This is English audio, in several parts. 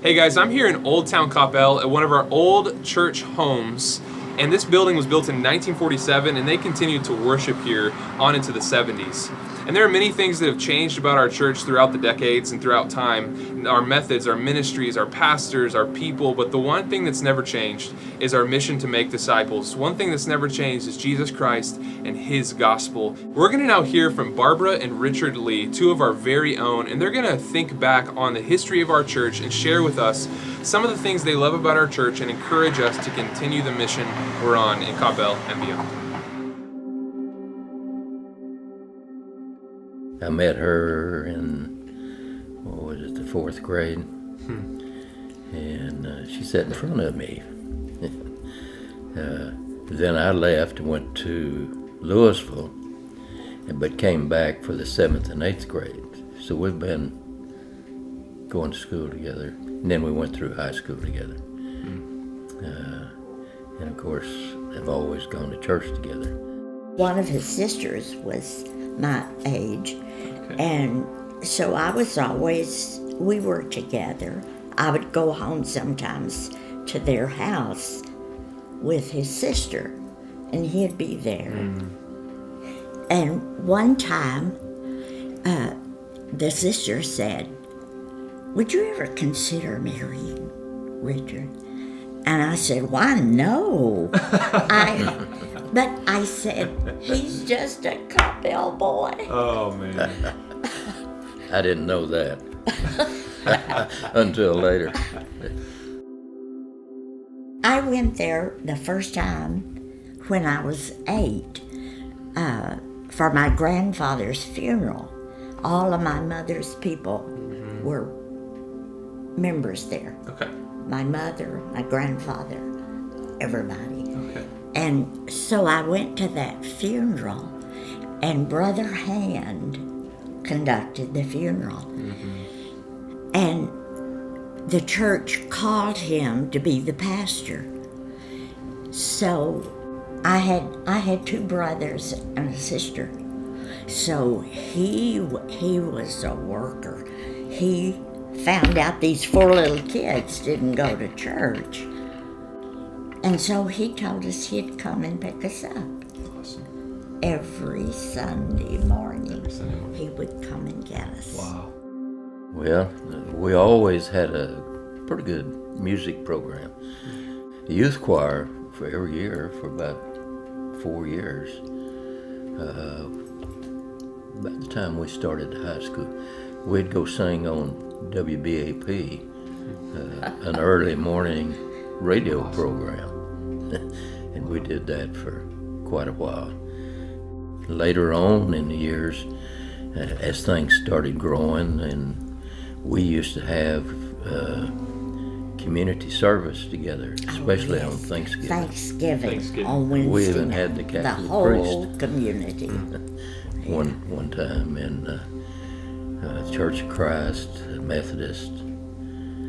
Hey guys, I'm here in Old Town Coppell at one of our old church homes, and this building was built in 1947 and they continued to worship here on into the 70s. And there are many things that have changed about our church throughout the decades and throughout time. Our methods, our ministries, our pastors, our people, but the one thing that's never changed is our mission to make disciples. One thing that's never changed is Jesus Christ and His gospel. We're going to now hear from Barbara and Richard Lee, two of our very own, and they're going to think back on the history of our church and share with us some of the things they love about our church and encourage us to continue the mission we're on in Coppell and beyond. I met her in, the fourth grade, and she sat in front of me. Then I left and went to Louisville, but came back for the 7th and 8th grade. So we've been going to school together, and then we went through high school together. And of course, have always gone to church together. One of his sisters was my age, and so we were together. I would go home sometimes to their house with his sister, and he'd be there. And one time, the sister said, "Would you ever consider marrying Richard?" And I said, "Why, no." But I said, "He's just a Coppell boy." Oh, man. I didn't know that until later. I went there the first time when I was 8 for my grandfather's funeral. All of my mother's people were members there. Okay. My mother, my grandfather, everybody. Okay. And so I went to that funeral, and Brother Hand conducted the funeral. And the church called him to be the pastor. So I had 2 brothers and a sister. So he was a worker. He found out these 4 little kids didn't go to church. And so he told us he'd come and pick us up. Awesome. Every Sunday morning. Every Sunday morning. He would come and get us. Wow. Well, we always had a pretty good music program. The youth choir for every year for about 4 years. By the time we started high school, we'd go sing on WBAP, an early morning radio program. And we did that for quite a while. Later on in the years, as things started growing, and we used to have community service together, especially on Thanksgiving. Thanksgiving on Wednesday. We even had the Catholic the whole priest community. one time in Church of Christ, Methodist,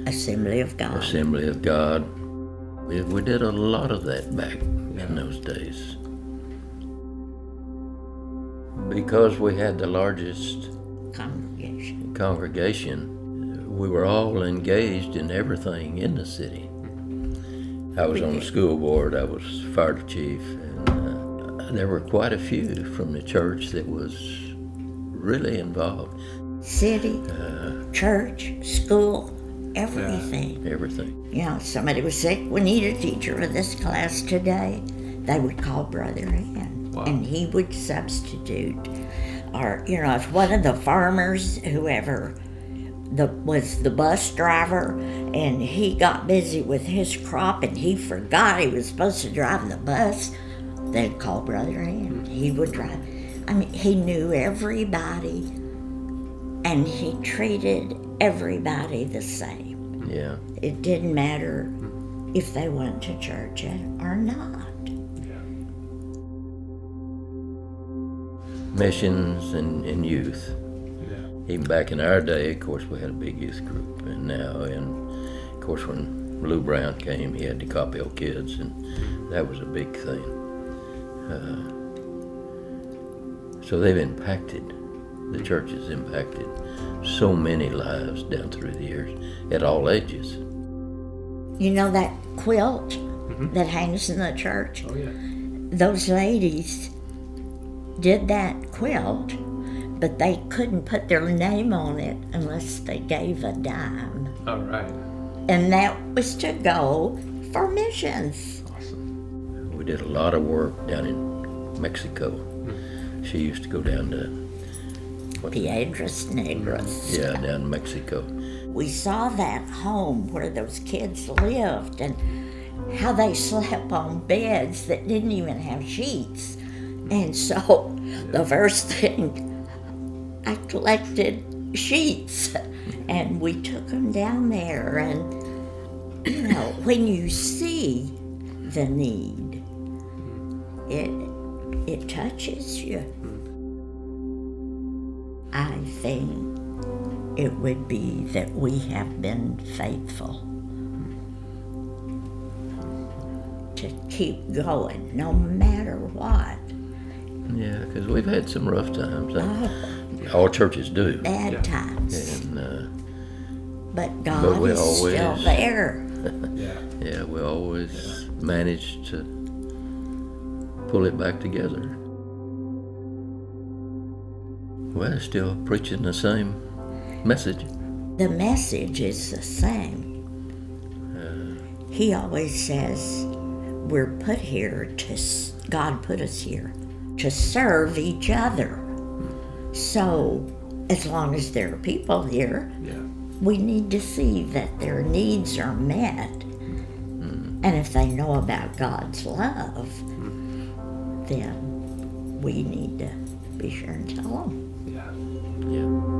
Assembly of God. Assembly of God. We did a lot of that back in those days. Because we had the largest congregation, we were all engaged in everything in the city. I was on the school board, I was fire chief, and there were quite a few from the church that was really involved. City, church, school, everything. Everything. You know, somebody was sick, we need a teacher for this class today. They would call Brother Ann, and he would substitute. Or, you know, if one of the farmers, whoever was the bus driver, and he got busy with his crop and he forgot he was supposed to drive the bus, they'd call Brother Ann. He would drive. I mean, he knew everybody, and he treated everybody the same. Yeah. It didn't matter if they went to church or not. Missions and youth. Even back in our day, of course, we had a big youth group, and now, and of course, when Lou Brown came, he had the Coppell kids, and that was a big thing. So they've impacted The church has impacted so many lives down through the years at all ages. You know that quilt that hangs in the church? Oh, yeah. Those ladies did that quilt, but they couldn't put their name on it unless they gave a dime. All right. And that was to go for missions. Awesome. We did a lot of work down in Mexico. She used to go down to Piedras Negras. yeah, down in Mexico. We saw that home where those kids lived and how they slept on beds that didn't even have sheets. And so the first thing, I collected sheets and we took them down there. And, you know, when you see the need, it touches you. I think it would be that we have been faithful to keep going no matter what. Yeah, because we've had some rough times. All churches do. Bad times. And but God we is always- still there. Yeah. we always managed to pull it back together. We're still preaching the same message. The message is the same. He always says we're put here God put us here to serve each other. So as long as there are people here, we need to see that their needs are met. And if they know about God's love, then we need to be sure and tell them. Yeah. Yeah.